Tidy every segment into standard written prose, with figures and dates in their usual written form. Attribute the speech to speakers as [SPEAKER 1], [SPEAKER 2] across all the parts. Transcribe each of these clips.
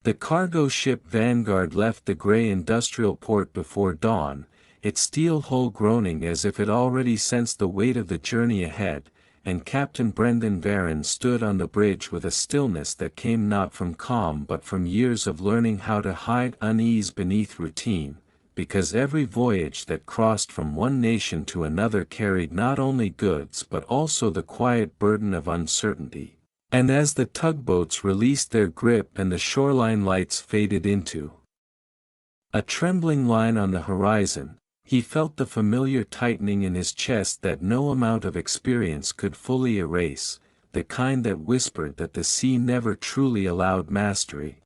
[SPEAKER 1] The cargo ship Vanguard left the gray industrial port before dawn, its steel hull groaning as if it already sensed the weight of the journey ahead, and Captain Brendan Varon stood on the bridge with a stillness that came not from calm but from years of learning how to hide unease beneath routine, because every voyage that crossed from one nation to another carried not only goods but also the quiet burden of uncertainty. And as the tugboats released their grip and the shoreline lights faded into a trembling line on the horizon, he felt the familiar tightening in his chest that no amount of experience could fully erase, the kind that whispered that the sea never truly allowed mastery.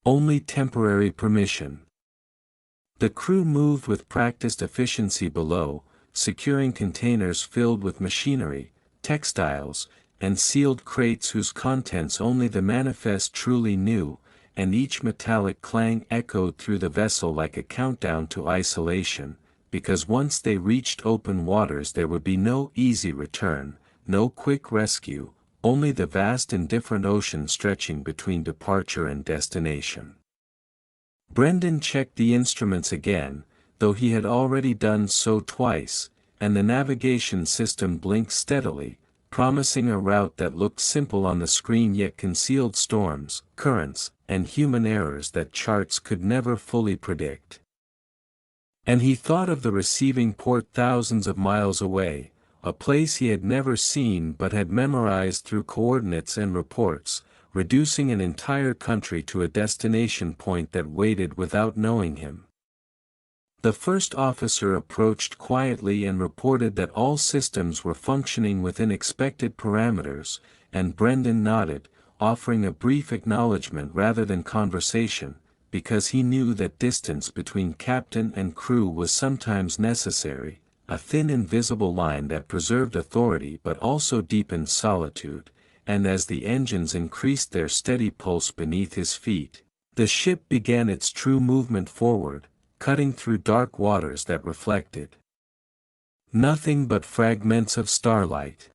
[SPEAKER 1] Only temporary permission. The crew moved with practiced efficiency below, securing containers filled with machinery, textiles, and sealed crates whose contents only the manifest truly knew, and each metallic clang echoed through the vessel like a countdown to isolation, because once they reached open waters there would be no easy return, no quick rescue, only the vast indifferent ocean stretching between departure and destination. Brendan checked the instruments again, though he had already done so twice, and the navigation system blinked steadily, promising a route that looked simple on the screen yet concealed storms, currents, and human errors that charts could never fully predict. And he thought of the receiving port thousands of miles away, a place he had never seen but had memorized through coordinates and reports, reducing an entire country to a destination point that waited without knowing him. The first officer approached quietly and reported that all systems were functioning within expected parameters, and Brendan nodded, offering a brief acknowledgement rather than conversation, because he knew that distance between captain and crew was sometimes necessary, a thin invisible line that preserved authority but also deepened solitude, and as the engines increased their steady pulse beneath his feet, the ship began its true movement forward, cutting through dark waters that reflected nothing but fragments of starlight.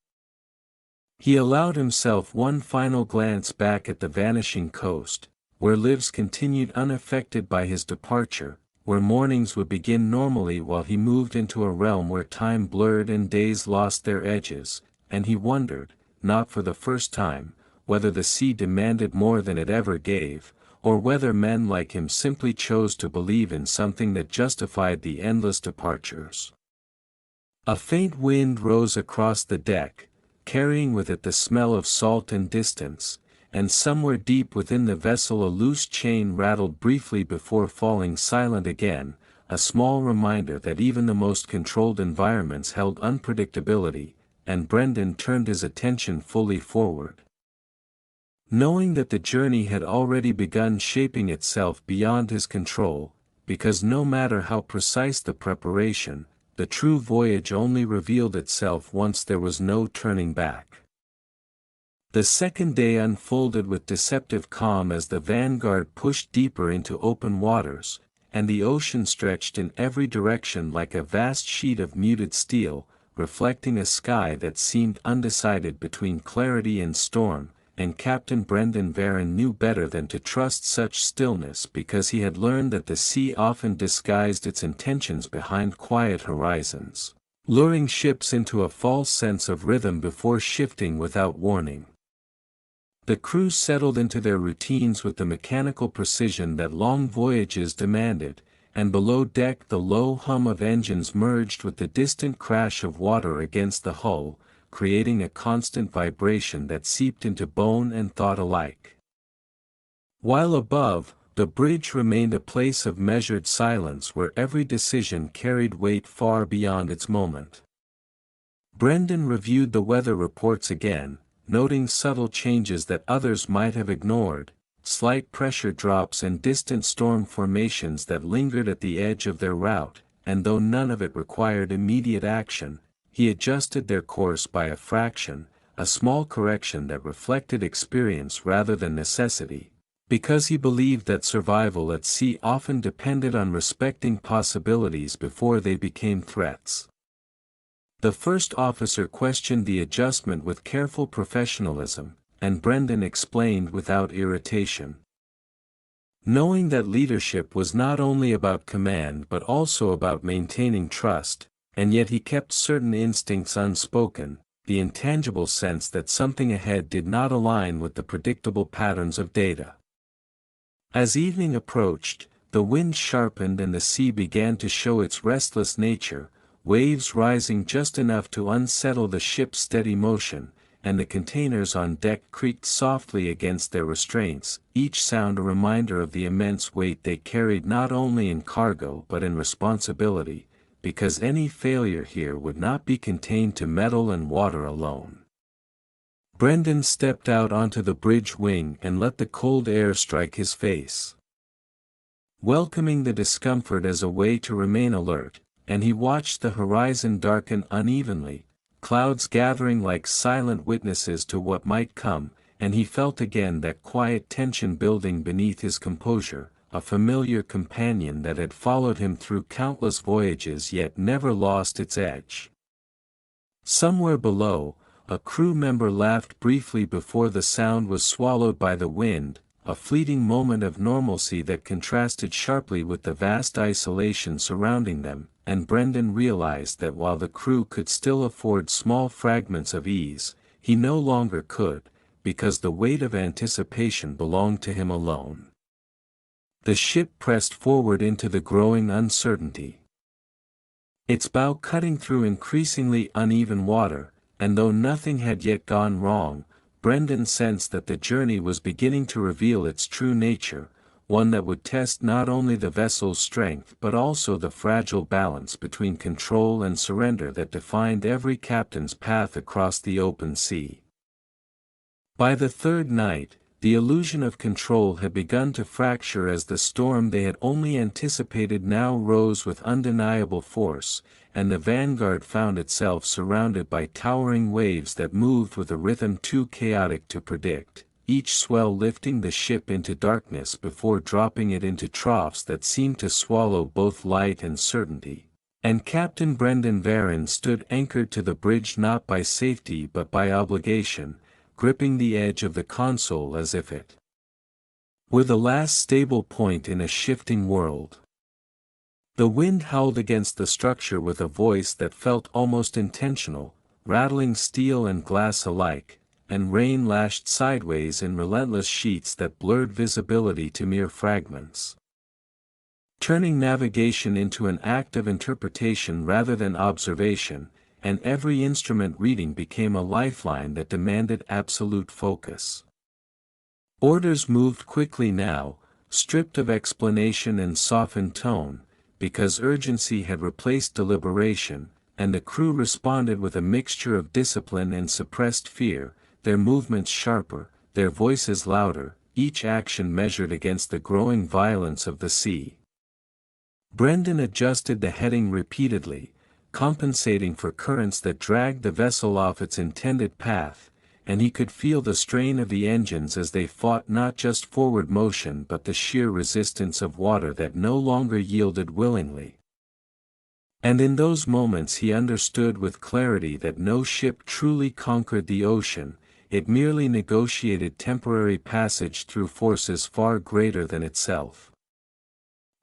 [SPEAKER 1] He allowed himself one final glance back at the vanishing coast, where lives continued unaffected by his departure, where mornings would begin normally while he moved into a realm where time blurred and days lost their edges, and he wondered, not for the first time, whether the sea demanded more than it ever gave, or whether men like him simply chose to believe in something that justified the endless departures. A faint wind rose across the deck, carrying with it the smell of salt and distance, and somewhere deep within the vessel a loose chain rattled briefly before falling silent again, a small reminder that even the most controlled environments held unpredictability, and Brendan turned his attention fully forward. Knowing that the journey had already begun shaping itself beyond his control, because no matter how precise the preparation, the true voyage only revealed itself once there was no turning back. The second day unfolded with deceptive calm as the Vanguard pushed deeper into open waters, and the ocean stretched in every direction like a vast sheet of muted steel, reflecting a sky that seemed undecided between clarity and storm, and Captain Brendan Varon knew better than to trust such stillness because he had learned that the sea often disguised its intentions behind quiet horizons, luring ships into a false sense of rhythm before shifting without warning. The crew settled into their routines with the mechanical precision that long voyages demanded, and below deck the low hum of engines merged with the distant crash of water against the hull, creating a constant vibration that seeped into bone and thought alike. While above, the bridge remained a place of measured silence where every decision carried weight far beyond its moment. Brendan reviewed the weather reports again, noting subtle changes that others might have ignored, slight pressure drops and distant storm formations that lingered at the edge of their route, and though none of it required immediate action, he adjusted their course by a fraction, a small correction that reflected experience rather than necessity, because he believed that survival at sea often depended on respecting possibilities before they became threats. The first officer questioned the adjustment with careful professionalism, and Brendan explained without irritation. Knowing that leadership was not only about command but also about maintaining trust, and yet he kept certain instincts unspoken, the intangible sense that something ahead did not align with the predictable patterns of data. As evening approached, the wind sharpened and the sea began to show its restless nature, waves rising just enough to unsettle the ship's steady motion, and the containers on deck creaked softly against their restraints, each sound a reminder of the immense weight they carried not only in cargo but in responsibility, because any failure here would not be contained to metal and water alone. Brendan stepped out onto the bridge wing and let the cold air strike his face, welcoming the discomfort as a way to remain alert, and he watched the horizon darken unevenly, clouds gathering like silent witnesses to what might come, and he felt again that quiet tension building beneath his composure, a familiar companion that had followed him through countless voyages yet never lost its edge. Somewhere below, a crew member laughed briefly before the sound was swallowed by the wind, a fleeting moment of normalcy that contrasted sharply with the vast isolation surrounding them, and Brendan realized that while the crew could still afford small fragments of ease, he no longer could, because the weight of anticipation belonged to him alone. The ship pressed forward into the growing uncertainty, its bow cutting through increasingly uneven water, and though nothing had yet gone wrong, Brendan sensed that the journey was beginning to reveal its true nature, one that would test not only the vessel's strength but also the fragile balance between control and surrender that defined every captain's path across the open sea. By the third night, the illusion of control had begun to fracture as the storm they had only anticipated now rose with undeniable force, and the Vanguard found itself surrounded by towering waves that moved with a rhythm too chaotic to predict, each swell lifting the ship into darkness before dropping it into troughs that seemed to swallow both light and certainty. And Captain Brendan Varon stood anchored to the bridge not by safety but by obligation, gripping the edge of the console as if it were the last stable point in a shifting world. The wind howled against the structure with a voice that felt almost intentional, rattling steel and glass alike, and rain lashed sideways in relentless sheets that blurred visibility to mere fragments, turning navigation into an act of interpretation rather than observation, and every instrument reading became a lifeline that demanded absolute focus. Orders moved quickly now, stripped of explanation and softened tone, because urgency had replaced deliberation, and the crew responded with a mixture of discipline and suppressed fear, their movements sharper, their voices louder, each action measured against the growing violence of the sea. Brendan adjusted the heading repeatedly, compensating for currents that dragged the vessel off its intended path, and he could feel the strain of the engines as they fought not just forward motion but the sheer resistance of water that no longer yielded willingly. And in those moments he understood with clarity that no ship truly conquered the ocean, it merely negotiated temporary passage through forces far greater than itself.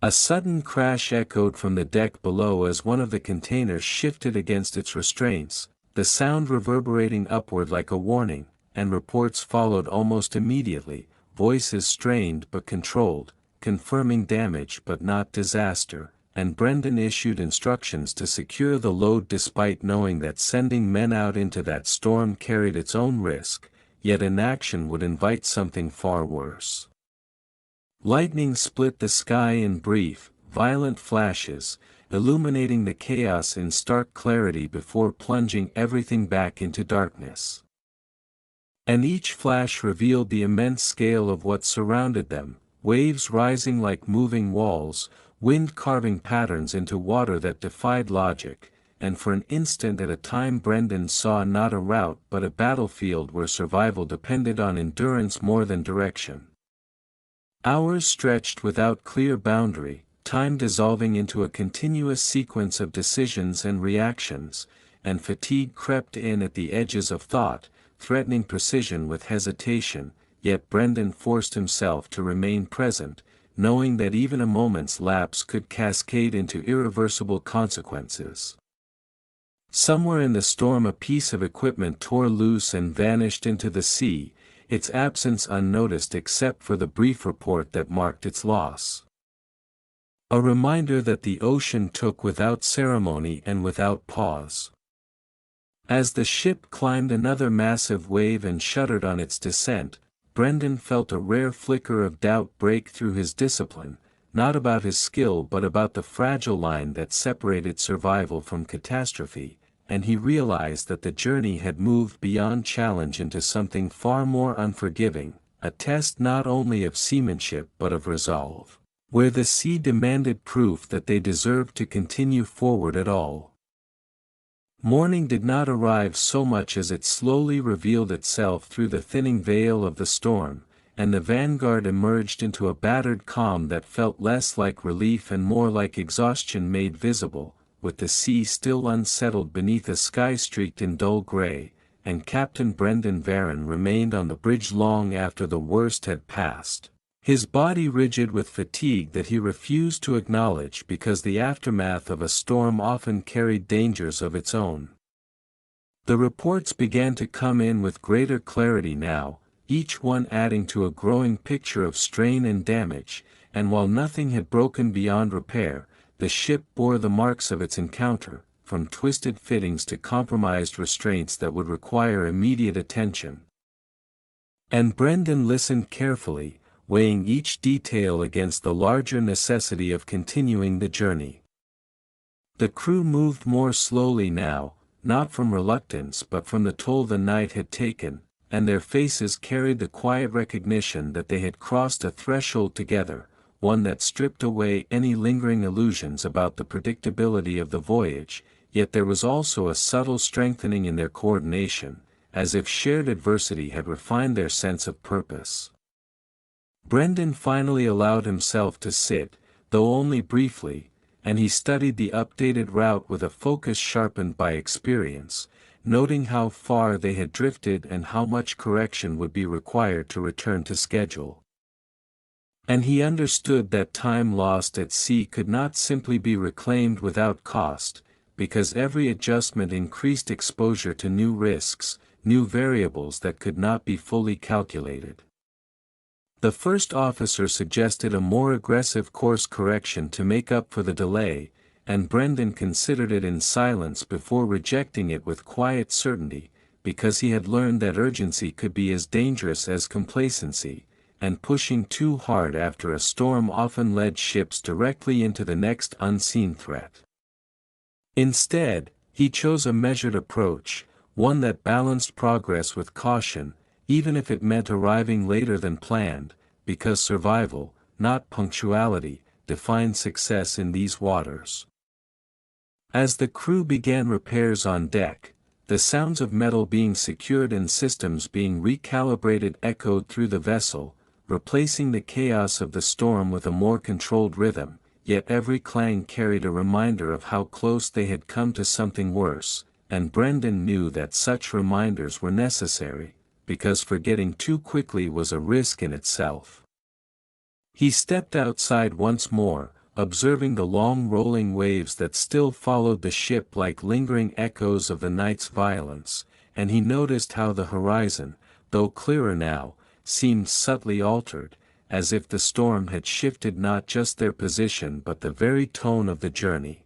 [SPEAKER 1] A sudden crash echoed from the deck below as one of the containers shifted against its restraints, the sound reverberating upward like a warning, and reports followed almost immediately, voices strained but controlled, confirming damage but not disaster, and Brendan issued instructions to secure the load despite knowing that sending men out into that storm carried its own risk, yet inaction would invite something far worse. Lightning split the sky in brief, violent flashes, illuminating the chaos in stark clarity before plunging everything back into darkness. And each flash revealed the immense scale of what surrounded them, waves rising like moving walls, wind carving patterns into water that defied logic, and for an instant at a time Brendan saw not a route but a battlefield where survival depended on endurance more than direction. Hours stretched without clear boundary, time dissolving into a continuous sequence of decisions and reactions, and fatigue crept in at the edges of thought, threatening precision with hesitation, yet Brendan forced himself to remain present, knowing that even a moment's lapse could cascade into irreversible consequences. Somewhere in the storm a piece of equipment tore loose and vanished into the sea, its absence unnoticed except for the brief report that marked its loss. A reminder that the ocean took without ceremony and without pause. As the ship climbed another massive wave and shuddered on its descent, Brendan felt a rare flicker of doubt break through his discipline, not about his skill but about the fragile line that separated survival from catastrophe, and he realized that the journey had moved beyond challenge into something far more unforgiving, a test not only of seamanship but of resolve, where the sea demanded proof that they deserved to continue forward at all. Morning did not arrive so much as it slowly revealed itself through the thinning veil of the storm, and the vanguard emerged into a battered calm that felt less like relief and more like exhaustion made visible, with the sea still unsettled beneath a sky streaked in dull gray, and Captain Brendan Varon remained on the bridge long after the worst had passed, his body rigid with fatigue that he refused to acknowledge because the aftermath of a storm often carried dangers of its own. The reports began to come in with greater clarity now, each one adding to a growing picture of strain and damage, and while nothing had broken beyond repair, the ship bore the marks of its encounter, from twisted fittings to compromised restraints that would require immediate attention. And Brendan listened carefully, weighing each detail against the larger necessity of continuing the journey. The crew moved more slowly now, not from reluctance but from the toll the night had taken, and their faces carried the quiet recognition that they had crossed a threshold together, one that stripped away any lingering illusions about the predictability of the voyage, yet there was also a subtle strengthening in their coordination, as if shared adversity had refined their sense of purpose. Brendan finally allowed himself to sit, though only briefly, and he studied the updated route with a focus sharpened by experience, noting how far they had drifted and how much correction would be required to return to schedule. And he understood that time lost at sea could not simply be reclaimed without cost, because every adjustment increased exposure to new risks, new variables that could not be fully calculated. The first officer suggested a more aggressive course correction to make up for the delay, and Brendan considered it in silence before rejecting it with quiet certainty, because he had learned that urgency could be as dangerous as complacency, and pushing too hard after a storm often led ships directly into the next unseen threat. Instead, he chose a measured approach, one that balanced progress with caution, even if it meant arriving later than planned, because survival, not punctuality, defined success in these waters. As the crew began repairs on deck, the sounds of metal being secured and systems being recalibrated echoed through the vessel, replacing the chaos of the storm with a more controlled rhythm, yet every clang carried a reminder of how close they had come to something worse, and Brendan knew that such reminders were necessary, because forgetting too quickly was a risk in itself. He stepped outside once more, observing the long rolling waves that still followed the ship like lingering echoes of the night's violence, and he noticed how the horizon, though clearer now, seemed subtly altered, as if the storm had shifted not just their position but the very tone of the journey.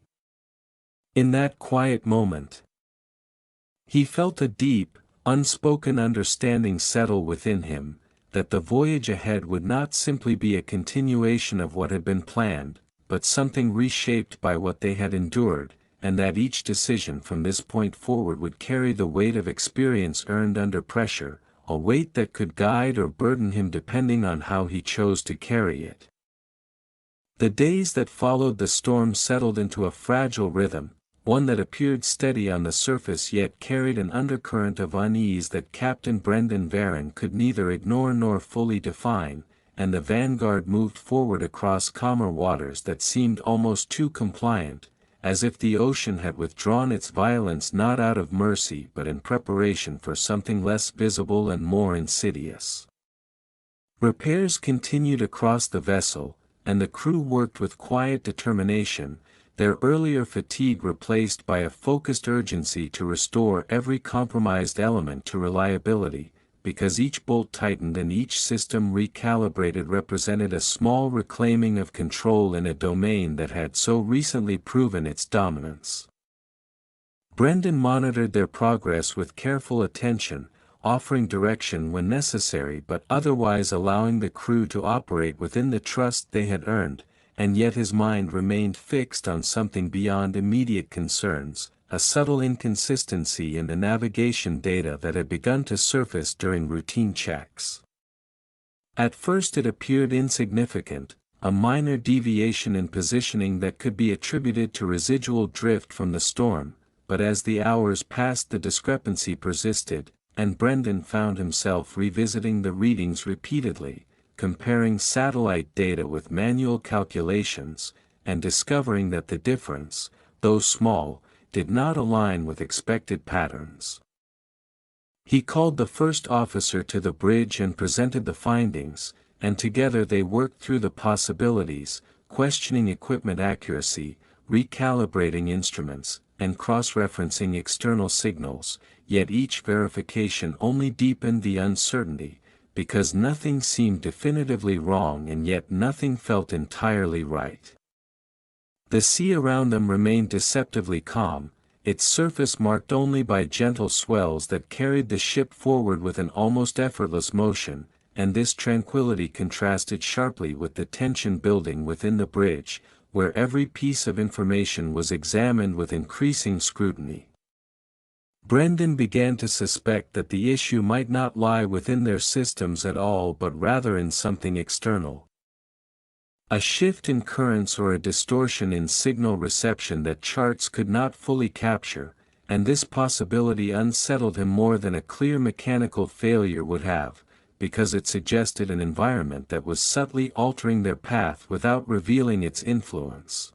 [SPEAKER 1] In that quiet moment, he felt a deep, unspoken understanding settle within him, that the voyage ahead would not simply be a continuation of what had been planned, but something reshaped by what they had endured, and that each decision from this point forward would carry the weight of experience earned under pressure, a weight that could guide or burden him depending on how he chose to carry it. The days that followed the storm settled into a fragile rhythm, one that appeared steady on the surface yet carried an undercurrent of unease that Captain Brendan Varon could neither ignore nor fully define, and the vanguard moved forward across calmer waters that seemed almost too compliant, as if the ocean had withdrawn its violence not out of mercy but in preparation for something less visible and more insidious. Repairs continued across the vessel, and the crew worked with quiet determination, their earlier fatigue replaced by a focused urgency to restore every compromised element to reliability, because each bolt tightened and each system recalibrated represented a small reclaiming of control in a domain that had so recently proven its dominance. Brendan monitored their progress with careful attention, offering direction when necessary but otherwise allowing the crew to operate within the trust they had earned, and yet his mind remained fixed on something beyond immediate concerns, a subtle inconsistency in the navigation data that had begun to surface during routine checks. At first it appeared insignificant, a minor deviation in positioning that could be attributed to residual drift from the storm, but as the hours passed the discrepancy persisted, and Brendan found himself revisiting the readings repeatedly, comparing satellite data with manual calculations, and discovering that the difference, though small, did not align with expected patterns. He called the first officer to the bridge and presented the findings, and together they worked through the possibilities, questioning equipment accuracy, recalibrating instruments, and cross-referencing external signals, yet each verification only deepened the uncertainty, because nothing seemed definitively wrong and yet nothing felt entirely right. The sea around them remained deceptively calm, its surface marked only by gentle swells that carried the ship forward with an almost effortless motion, and this tranquility contrasted sharply with the tension building within the bridge, where every piece of information was examined with increasing scrutiny. Brendan began to suspect that the issue might not lie within their systems at all but rather in something external. A shift in currents or a distortion in signal reception that charts could not fully capture, and this possibility unsettled him more than a clear mechanical failure would have, because it suggested an environment that was subtly altering their path without revealing its influence.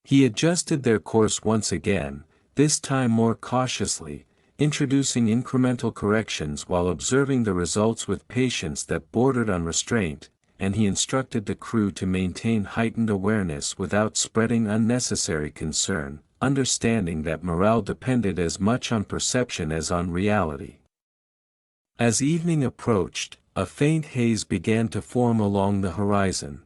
[SPEAKER 1] He adjusted their course once again, this time more cautiously, introducing incremental corrections while observing the results with patience that bordered on restraint, and he instructed the crew to maintain heightened awareness without spreading unnecessary concern, understanding that morale depended as much on perception as on reality. As evening approached, a faint haze began to form along the horizon.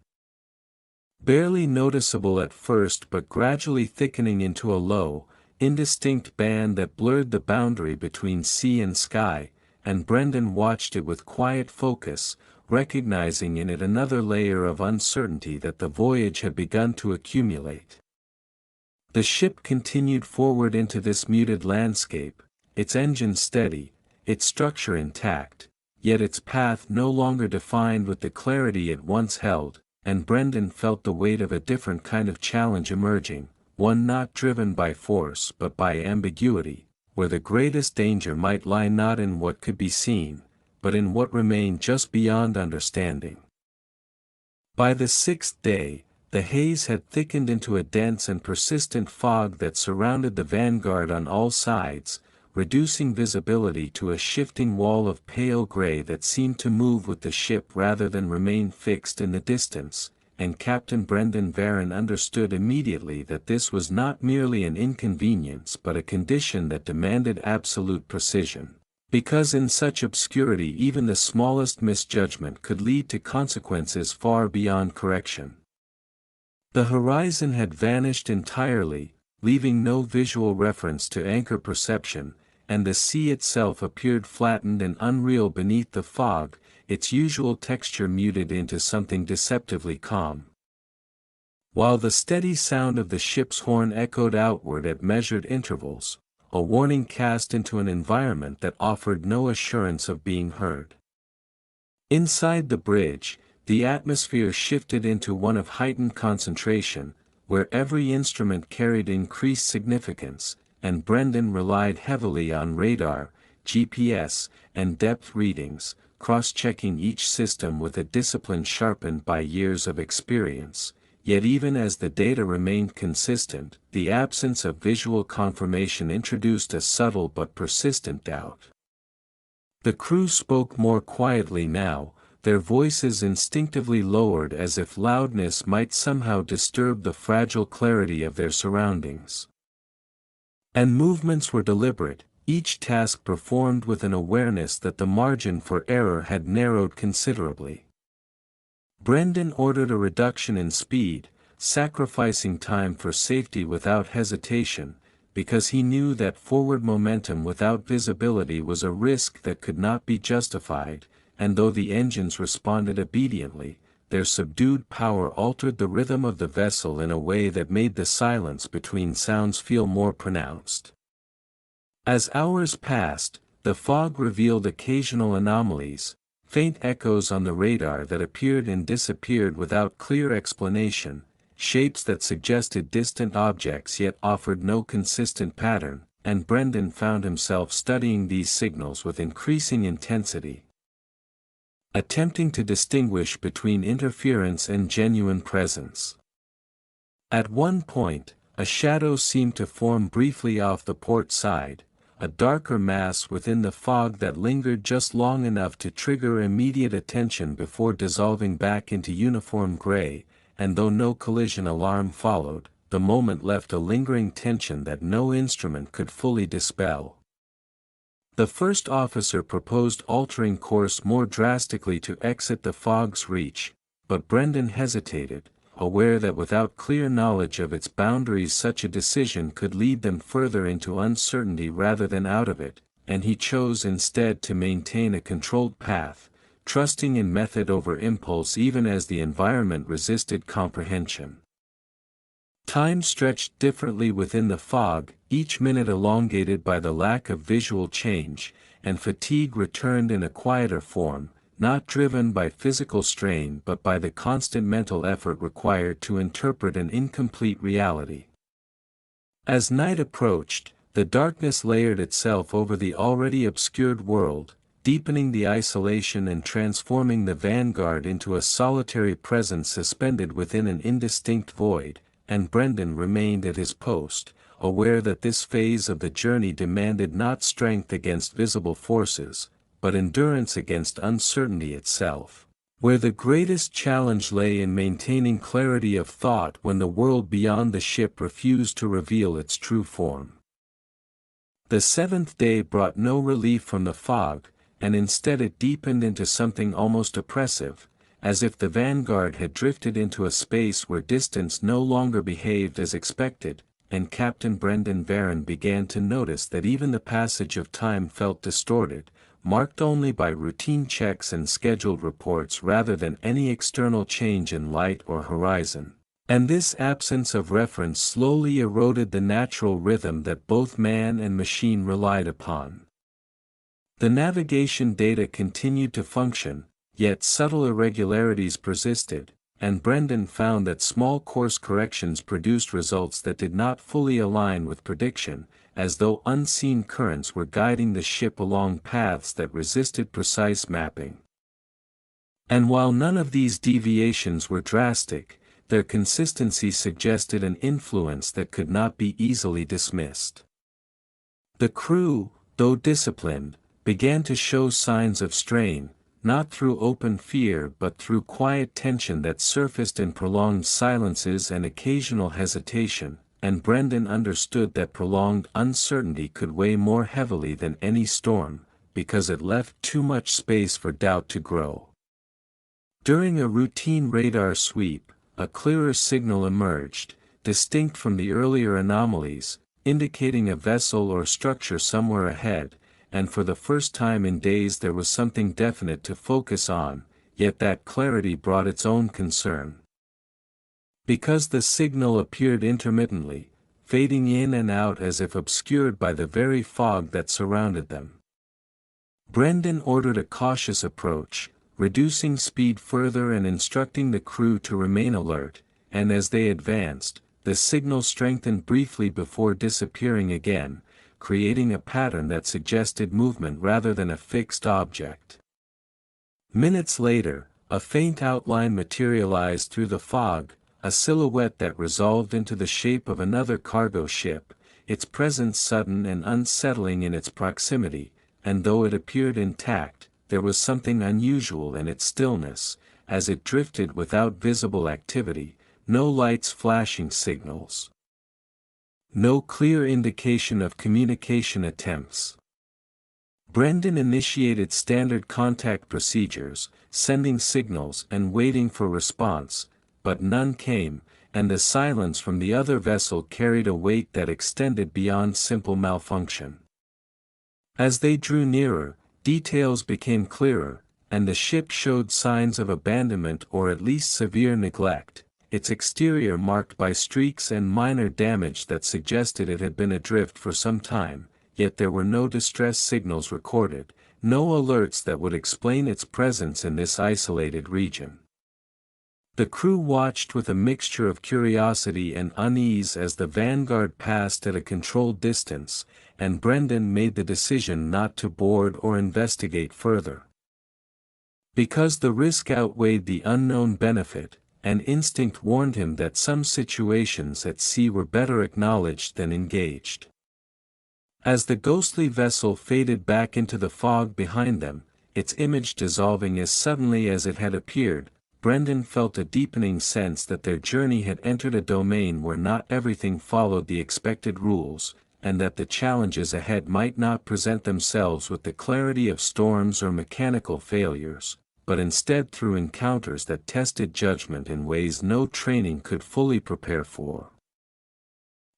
[SPEAKER 1] Barely noticeable at first but gradually thickening into a low, indistinct band that blurred the boundary between sea and sky, and Brendan watched it with quiet focus, recognizing in it another layer of uncertainty that the voyage had begun to accumulate. The ship continued forward into this muted landscape, its engine steady, its structure intact, yet its path no longer defined with the clarity it once held, and Brendan felt the weight of a different kind of challenge emerging, one not driven by force but by ambiguity, where the greatest danger might lie not in what could be seen, but in what remained just beyond understanding. By the sixth day, the haze had thickened into a dense and persistent fog that surrounded the vanguard on all sides, reducing visibility to a shifting wall of pale gray that seemed to move with the ship rather than remain fixed in the distance, and Captain Brendan Varon understood immediately that this was not merely an inconvenience but a condition that demanded absolute precision, because in such obscurity even the smallest misjudgment could lead to consequences far beyond correction. The horizon had vanished entirely, leaving no visual reference to anchor perception, and the sea itself appeared flattened and unreal beneath the fog, its usual texture muted into something deceptively calm. While the steady sound of the ship's horn echoed outward at measured intervals, a warning cast into an environment that offered no assurance of being heard. Inside the bridge, the atmosphere shifted into one of heightened concentration, where every instrument carried increased significance, and Brendan relied heavily on radar, GPS, and depth readings, cross-checking each system with a discipline sharpened by years of experience. Yet even as the data remained consistent, the absence of visual confirmation introduced a subtle but persistent doubt. The crew spoke more quietly now, their voices instinctively lowered as if loudness might somehow disturb the fragile clarity of their surroundings. And movements were deliberate, each task performed with an awareness that the margin for error had narrowed considerably. Brendan ordered a reduction in speed, sacrificing time for safety without hesitation, because he knew that forward momentum without visibility was a risk that could not be justified, and though the engines responded obediently, their subdued power altered the rhythm of the vessel in a way that made the silence between sounds feel more pronounced. As hours passed, the fog revealed occasional anomalies, faint echoes on the radar that appeared and disappeared without clear explanation, shapes that suggested distant objects yet offered no consistent pattern, and Brendan found himself studying these signals with increasing intensity, attempting to distinguish between interference and genuine presence. At one point, a shadow seemed to form briefly off the port side, a darker mass within the fog that lingered just long enough to trigger immediate attention before dissolving back into uniform gray, and though no collision alarm followed, the moment left a lingering tension that no instrument could fully dispel. The first officer proposed altering course more drastically to exit the fog's reach, but Brendan hesitated, aware that without clear knowledge of its boundaries such a decision could lead them further into uncertainty rather than out of it, and he chose instead to maintain a controlled path, trusting in method over impulse even as the environment resisted comprehension. Time stretched differently within the fog, each minute elongated by the lack of visual change, and fatigue returned in a quieter form, not driven by physical strain but by the constant mental effort required to interpret an incomplete reality. As night approached, the darkness layered itself over the already obscured world, deepening the isolation and transforming the vanguard into a solitary presence suspended within an indistinct void, and Brendan remained at his post, aware that this phase of the journey demanded not strength against visible forces, but endurance against uncertainty itself, where the greatest challenge lay in maintaining clarity of thought when the world beyond the ship refused to reveal its true form. The seventh day brought no relief from the fog, and instead it deepened into something almost oppressive, as if the vanguard had drifted into a space where distance no longer behaved as expected, and Captain Brendan Varon began to notice that even the passage of time felt distorted, marked only by routine checks and scheduled reports rather than any external change in light or horizon. And this absence of reference slowly eroded the natural rhythm that both man and machine relied upon. The navigation data continued to function, yet subtle irregularities persisted, and Brendan found that small course corrections produced results that did not fully align with prediction, as though unseen currents were guiding the ship along paths that resisted precise mapping. And while none of these deviations were drastic, their consistency suggested an influence that could not be easily dismissed. The crew, though disciplined, began to show signs of strain, not through open fear but through quiet tension that surfaced in prolonged silences and occasional hesitation, and Brendan understood that prolonged uncertainty could weigh more heavily than any storm, because it left too much space for doubt to grow. During a routine radar sweep, a clearer signal emerged, distinct from the earlier anomalies, indicating a vessel or structure somewhere ahead, and for the first time in days there was something definite to focus on, yet that clarity brought its own concern. Because the signal appeared intermittently, fading in and out as if obscured by the very fog that surrounded them. Brendan ordered a cautious approach, reducing speed further and instructing the crew to remain alert, and as they advanced, the signal strengthened briefly before disappearing again, creating a pattern that suggested movement rather than a fixed object. Minutes later, a faint outline materialized through the fog, a silhouette that resolved into the shape of another cargo ship, its presence sudden and unsettling in its proximity, and though it appeared intact, there was something unusual in its stillness, as it drifted without visible activity, no lights flashing signals. No clear indication of communication attempts. Brendan initiated standard contact procedures, sending signals and waiting for response, but none came, and the silence from the other vessel carried a weight that extended beyond simple malfunction. As they drew nearer, details became clearer, and the ship showed signs of abandonment or at least severe neglect, its exterior marked by streaks and minor damage that suggested it had been adrift for some time, yet there were no distress signals recorded, no alerts that would explain its presence in this isolated region. The crew watched with a mixture of curiosity and unease as the Vanguard passed at a controlled distance, and Brendan made the decision not to board or investigate further. Because the risk outweighed the unknown benefit, an instinct warned him that some situations at sea were better acknowledged than engaged. As the ghostly vessel faded back into the fog behind them, its image dissolving as suddenly as it had appeared, Brendan felt a deepening sense that their journey had entered a domain where not everything followed the expected rules, and that the challenges ahead might not present themselves with the clarity of storms or mechanical failures, but instead through encounters that tested judgment in ways no training could fully prepare for.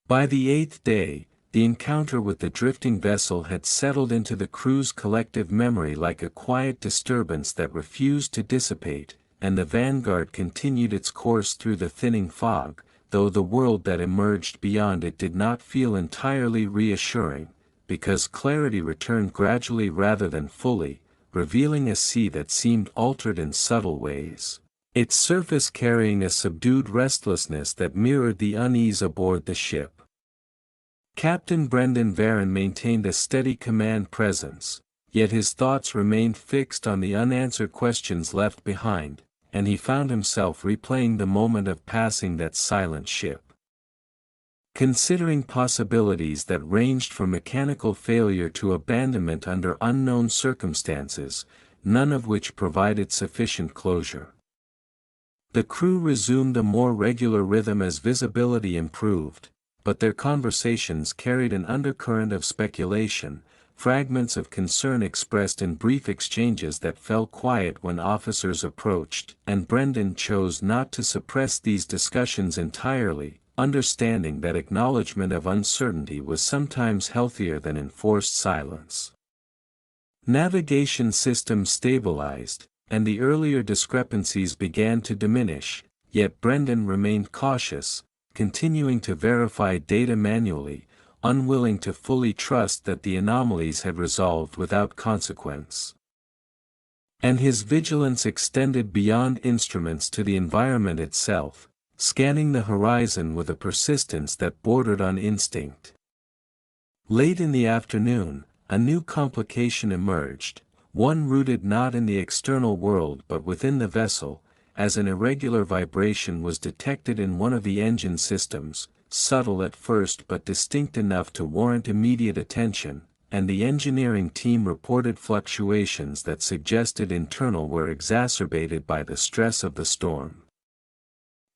[SPEAKER 1] By the 8th day, the encounter with the drifting vessel had settled into the crew's collective memory like a quiet disturbance that refused to dissipate, and the Vanguard continued its course through the thinning fog, though the world that emerged beyond it did not feel entirely reassuring, because clarity returned gradually rather than fully, revealing a sea that seemed altered in subtle ways, its surface carrying a subdued restlessness that mirrored the unease aboard the ship. Captain Brendan Varon maintained a steady command presence, yet his thoughts remained fixed on the unanswered questions left behind, and he found himself replaying the moment of passing that silent ship. Considering possibilities that ranged from mechanical failure to abandonment under unknown circumstances, none of which provided sufficient closure. The crew resumed a more regular rhythm as visibility improved, but their conversations carried an undercurrent of speculation, fragments of concern expressed in brief exchanges that fell quiet when officers approached, and Brendan chose not to suppress these discussions entirely, understanding that acknowledgement of uncertainty was sometimes healthier than enforced silence. Navigation systems stabilized, and the earlier discrepancies began to diminish, yet Brendan remained cautious, continuing to verify data manually, unwilling to fully trust that the anomalies had resolved without consequence. And his vigilance extended beyond instruments to the environment itself, scanning the horizon with a persistence that bordered on instinct. Late in the afternoon, a new complication emerged, one rooted not in the external world but within the vessel, as an irregular vibration was detected in one of the engine systems, subtle at first but distinct enough to warrant immediate attention, and the engineering team reported fluctuations that suggested internal were exacerbated by the stress of the storm.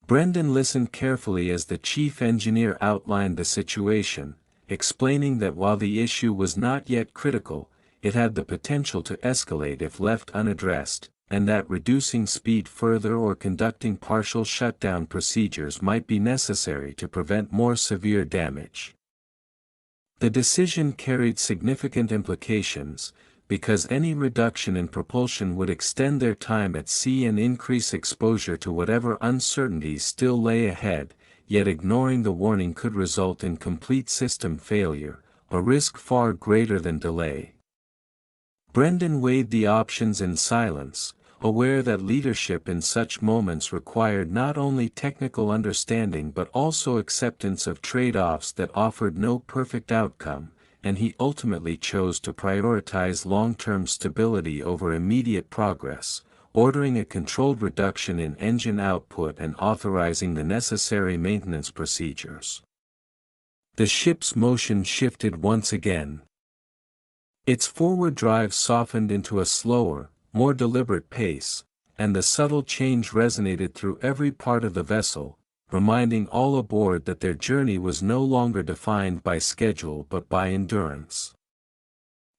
[SPEAKER 1] Brendan listened carefully as the chief engineer outlined the situation, explaining that while the issue was not yet critical, it had the potential to escalate if left unaddressed, and that reducing speed further or conducting partial shutdown procedures might be necessary to prevent more severe damage. The decision carried significant implications, because any reduction in propulsion would extend their time at sea and increase exposure to whatever uncertainties still lay ahead, yet ignoring the warning could result in complete system failure, a risk far greater than delay. Brendan weighed the options in silence, aware that leadership in such moments required not only technical understanding but also acceptance of trade-offs that offered no perfect outcome, and he ultimately chose to prioritize long-term stability over immediate progress, ordering a controlled reduction in engine output and authorizing the necessary maintenance procedures. The ship's motion shifted once again. Its forward drive softened into a slower, more deliberate pace, and the subtle change resonated through every part of the vessel, reminding all aboard that their journey was no longer defined by schedule but by endurance.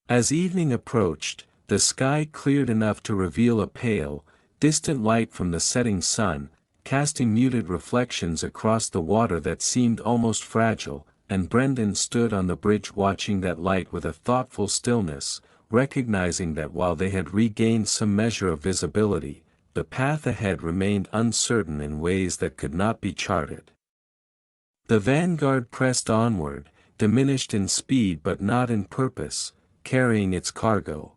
[SPEAKER 1] As evening approached, the sky cleared enough to reveal a pale, distant light from the setting sun, casting muted reflections across the water that seemed almost fragile, and Brendan stood on the bridge watching that light with a thoughtful stillness, recognizing that while they had regained some measure of visibility, the path ahead remained uncertain in ways that could not be charted. The vanguard pressed onward, diminished in speed but not in purpose, carrying its cargo,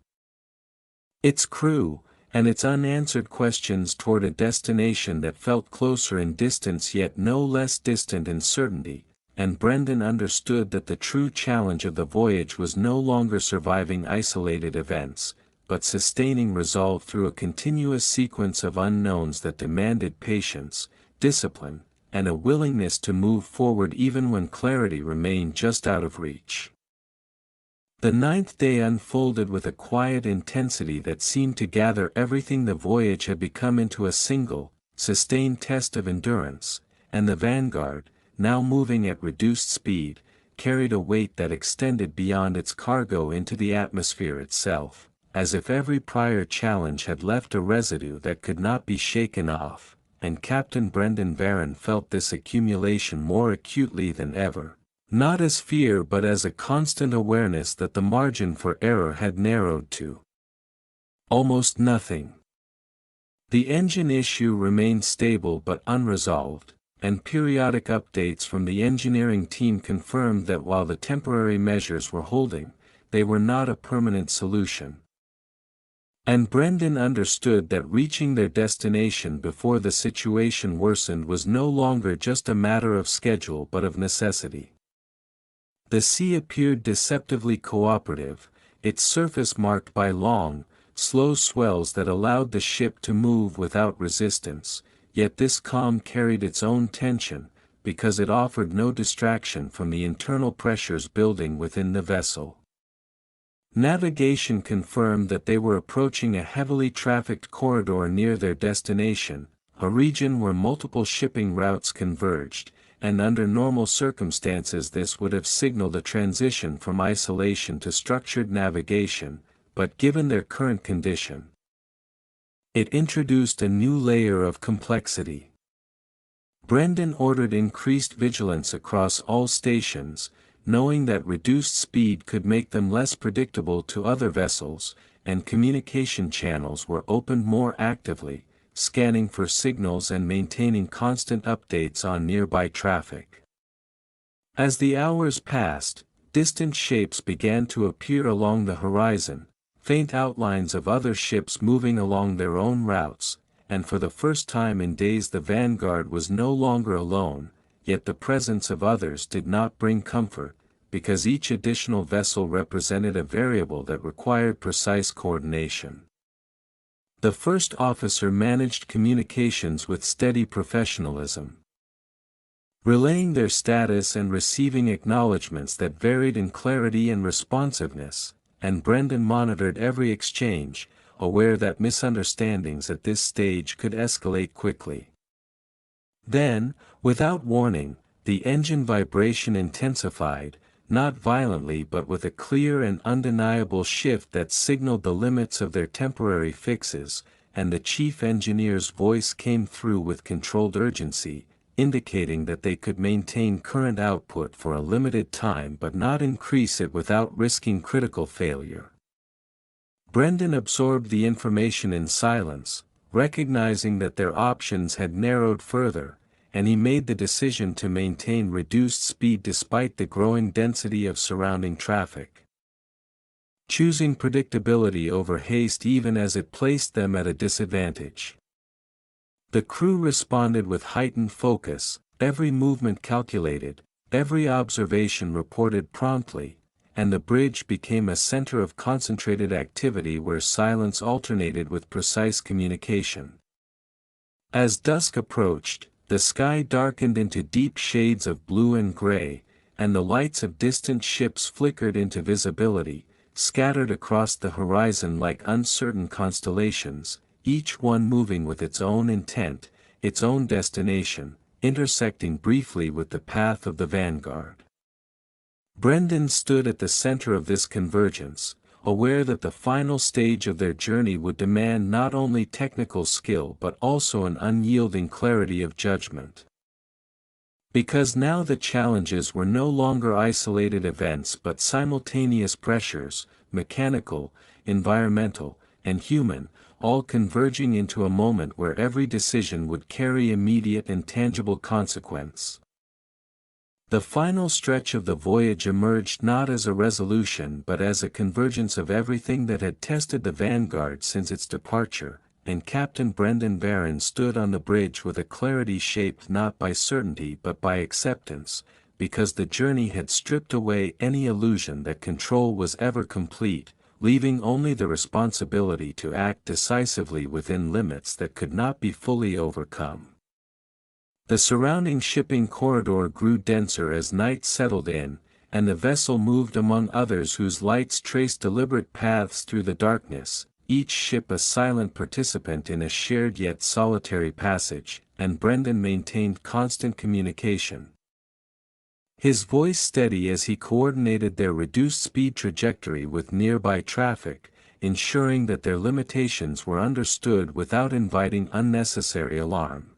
[SPEAKER 1] its crew, and its unanswered questions toward a destination that felt closer in distance yet no less distant in certainty, and Brendan understood that the true challenge of the voyage was no longer surviving isolated events, but sustaining resolve through a continuous sequence of unknowns that demanded patience, discipline, and a willingness to move forward even when clarity remained just out of reach. The ninth day unfolded with a quiet intensity that seemed to gather everything the voyage had become into a single, sustained test of endurance, and the vanguard, now moving at reduced speed, carried a weight that extended beyond its cargo into the atmosphere itself, as if every prior challenge had left a residue that could not be shaken off, and Captain Brendan Varon felt this accumulation more acutely than ever, not as fear but as a constant awareness that the margin for error had narrowed to almost nothing. The engine issue remained stable but unresolved, and periodic updates from the engineering team confirmed that while the temporary measures were holding, they were not a permanent solution. And Brendan understood that reaching their destination before the situation worsened was no longer just a matter of schedule but of necessity. The sea appeared deceptively cooperative, its surface marked by long, slow swells that allowed the ship to move without resistance, yet this calm carried its own tension, because it offered no distraction from the internal pressures building within the vessel. Navigation confirmed that they were approaching a heavily trafficked corridor near their destination, a region where multiple shipping routes converged, and under normal circumstances this would have signaled a transition from isolation to structured navigation, but given their current condition, it introduced a new layer of complexity. Brendan ordered increased vigilance across all stations, knowing that reduced speed could make them less predictable to other vessels, and communication channels were opened more actively, scanning for signals and maintaining constant updates on nearby traffic. As the hours passed, distant shapes began to appear along the horizon, faint outlines of other ships moving along their own routes, and for the first time in days the vanguard was no longer alone, yet the presence of others did not bring comfort, because each additional vessel represented a variable that required precise coordination. The first officer managed communications with steady professionalism, relaying their status and receiving acknowledgments that varied in clarity and responsiveness, and Brendan monitored every exchange, aware that misunderstandings at this stage could escalate quickly. Then, without warning, the engine vibration intensified, not violently but with a clear and undeniable shift that signaled the limits of their temporary fixes, and the chief engineer's voice came through with controlled urgency, indicating that they could maintain current output for a limited time but not increase it without risking critical failure. Brendan absorbed the information in silence, recognizing that their options had narrowed further, and he made the decision to maintain reduced speed despite the growing density of surrounding traffic, choosing predictability over haste even as it placed them at a disadvantage. The crew responded with heightened focus, every movement calculated, every observation reported promptly, and the bridge became a center of concentrated activity where silence alternated with precise communication. As dusk approached, the sky darkened into deep shades of blue and gray, and the lights of distant ships flickered into visibility, scattered across the horizon like uncertain constellations, each one moving with its own intent, its own destination, intersecting briefly with the path of the vanguard. Brendan stood at the center of this convergence, aware that the final stage of their journey would demand not only technical skill but also an unyielding clarity of judgment. Because now the challenges were no longer isolated events but simultaneous pressures, mechanical, environmental, and human, all converging into a moment where every decision would carry immediate and tangible consequence. The final stretch of the voyage emerged not as a resolution but as a convergence of everything that had tested the vanguard since its departure, and Captain Brendan Varon stood on the bridge with a clarity shaped not by certainty but by acceptance, because the journey had stripped away any illusion that control was ever complete, leaving only the responsibility to act decisively within limits that could not be fully overcome. The surrounding shipping corridor grew denser as night settled in, and the vessel moved among others whose lights traced deliberate paths through the darkness, each ship a silent participant in a shared yet solitary passage, and Brendan maintained constant communication. His voice steady as he coordinated their reduced speed trajectory with nearby traffic, ensuring that their limitations were understood without inviting unnecessary alarm.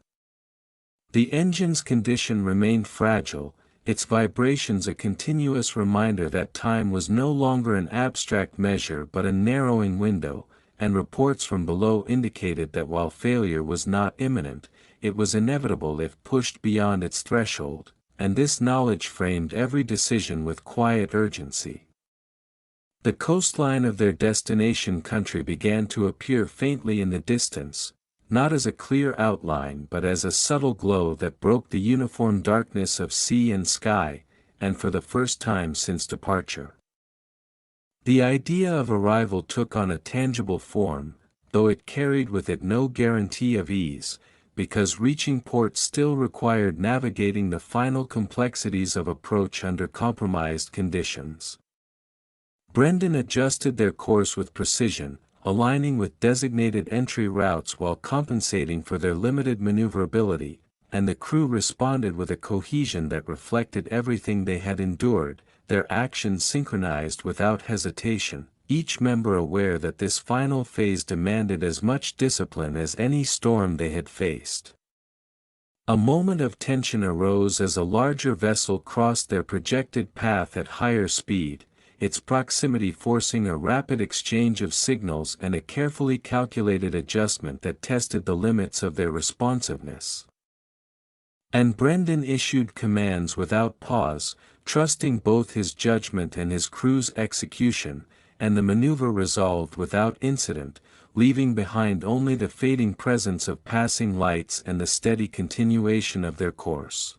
[SPEAKER 1] The engine's condition remained fragile, its vibrations a continuous reminder that time was no longer an abstract measure but a narrowing window, and reports from below indicated that while failure was not imminent, it was inevitable if pushed beyond its threshold, and this knowledge framed every decision with quiet urgency. The coastline of their destination country began to appear faintly in the distance, not as a clear outline but as a subtle glow that broke the uniform darkness of sea and sky, and for the first time since departure. The idea of arrival took on a tangible form, though it carried with it no guarantee of ease, because reaching port still required navigating the final complexities of approach under compromised conditions. Brendan adjusted their course with precision, aligning with designated entry routes while compensating for their limited maneuverability, and the crew responded with a cohesion that reflected everything they had endured, their actions synchronized without hesitation, each member aware that this final phase demanded as much discipline as any storm they had faced. A moment of tension arose as a larger vessel crossed their projected path at higher speed, its proximity forcing a rapid exchange of signals and a carefully calculated adjustment that tested the limits of their responsiveness. And Brendan issued commands without pause, trusting both his judgment and his crew's execution, and the maneuver resolved without incident, leaving behind only the fading presence of passing lights and the steady continuation of their course.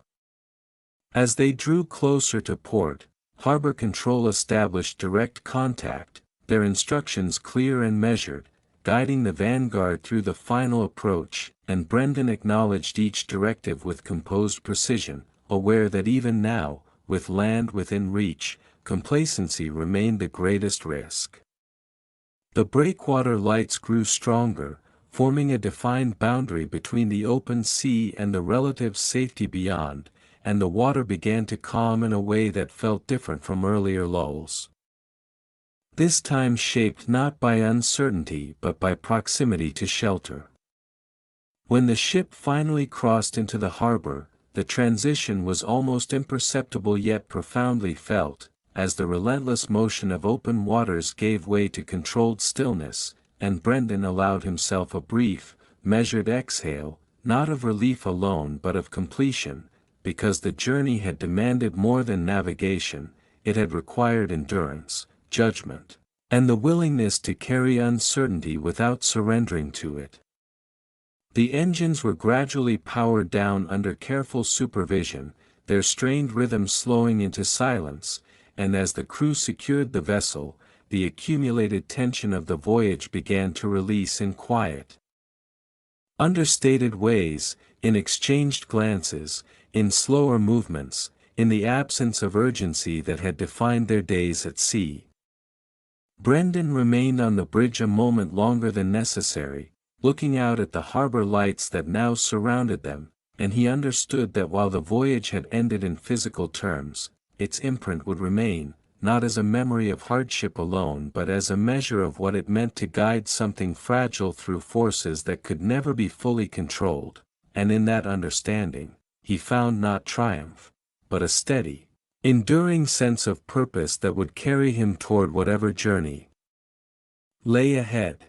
[SPEAKER 1] As they drew closer to port, Harbor Control established direct contact, their instructions clear and measured, guiding the vanguard through the final approach, and Brendan acknowledged each directive with composed precision, aware that even now, with land within reach, complacency remained the greatest risk. The breakwater lights grew stronger, forming a defined boundary between the open sea and the relative safety beyond, and the water began to calm in a way that felt different from earlier lulls. This time shaped not by uncertainty but by proximity to shelter. When the ship finally crossed into the harbor, the transition was almost imperceptible yet profoundly felt, as the relentless motion of open waters gave way to controlled stillness, and Brendan allowed himself a brief, measured exhale, not of relief alone but of completion, because the journey had demanded more than navigation, it had required endurance, judgment, and the willingness to carry uncertainty without surrendering to it. The engines were gradually powered down under careful supervision, their strained rhythm slowing into silence, and as the crew secured the vessel, the accumulated tension of the voyage began to release in quiet, understated ways, in exchanged glances, in slower movements, in the absence of urgency that had defined their days at sea. Brendan remained on the bridge a moment longer than necessary, looking out at the harbor lights that now surrounded them, and he understood that while the voyage had ended in physical terms, its imprint would remain, not as a memory of hardship alone but as a measure of what it meant to guide something fragile through forces that could never be fully controlled, and in that understanding, he found not triumph, but a steady, enduring sense of purpose that would carry him toward whatever journey lay ahead.